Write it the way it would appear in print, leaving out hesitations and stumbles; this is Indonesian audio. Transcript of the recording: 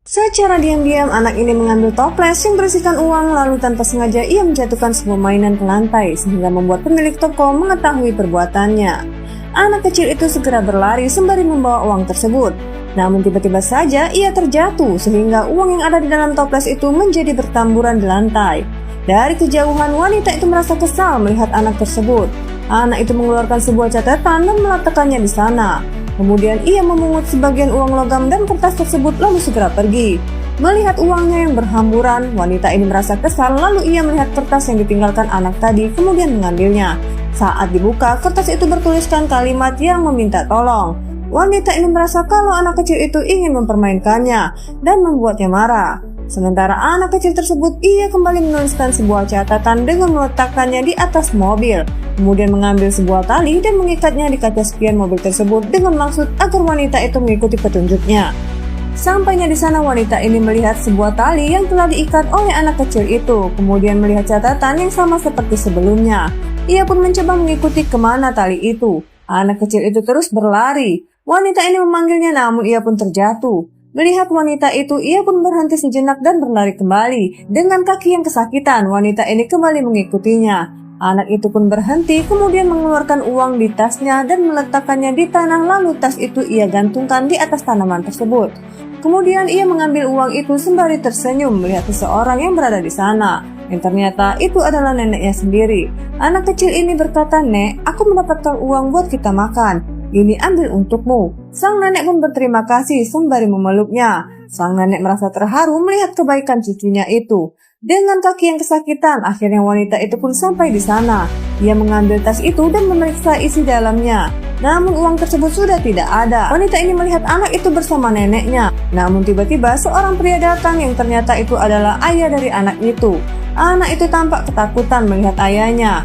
Secara diam-diam, anak ini mengambil toples yang berisikan uang, lalu tanpa sengaja ia menjatuhkan sebuah mainan ke lantai, sehingga membuat pemilik toko mengetahui perbuatannya. Anak kecil itu segera berlari sembari membawa uang tersebut. Namun tiba-tiba saja ia terjatuh, sehingga uang yang ada di dalam toples itu menjadi bertamburan di lantai. Dari kejauhan, wanita itu merasa kesal melihat anak tersebut. Anak itu mengeluarkan sebuah catatan dan meletakkannya di sana. Kemudian ia memungut sebagian uang logam dan kertas tersebut lalu segera pergi. Melihat uangnya yang berhamburan, wanita ini merasa kesal, lalu ia melihat kertas yang ditinggalkan anak tadi kemudian mengambilnya. Saat dibuka, kertas itu bertuliskan kalimat yang meminta tolong. Wanita ini merasa kalau anak kecil itu ingin mempermainkannya dan membuatnya marah. Sementara anak kecil tersebut, ia kembali menuliskan sebuah catatan dengan meletakkannya di atas mobil. Kemudian mengambil sebuah tali dan mengikatnya di kaca spion mobil tersebut dengan maksud agar wanita itu mengikuti petunjuknya. Sampainya di sana, wanita ini melihat sebuah tali yang telah diikat oleh anak kecil itu, kemudian melihat catatan yang sama seperti sebelumnya. Ia pun mencoba mengikuti kemana tali itu. Anak kecil itu terus berlari. Wanita ini memanggilnya, namun ia pun terjatuh. Melihat wanita itu, ia pun berhenti sejenak dan berlari kembali. Dengan kaki yang kesakitan, wanita ini kembali mengikutinya. Anak itu pun berhenti, kemudian mengeluarkan uang di tasnya dan meletakkannya di tanah, lalu tas itu ia gantungkan di atas tanaman tersebut. Kemudian ia mengambil uang itu sembari tersenyum melihat seseorang yang berada di sana. Yang ternyata itu adalah neneknya sendiri. Anak kecil ini berkata, "Nek, aku mendapatkan uang buat kita makan. Ini ambil untukmu." Sang nenek pun berterima kasih sembari memeluknya. Sang nenek merasa terharu melihat kebaikan cucunya itu. Dengan kaki yang kesakitan, akhirnya wanita itu pun sampai di sana. Ia mengambil tas itu dan memeriksa isi dalamnya. Namun uang tersebut sudah tidak ada. Wanita ini melihat anak itu bersama neneknya. Namun tiba-tiba seorang pria datang yang ternyata itu adalah ayah dari anak itu. Anak itu tampak ketakutan melihat ayahnya.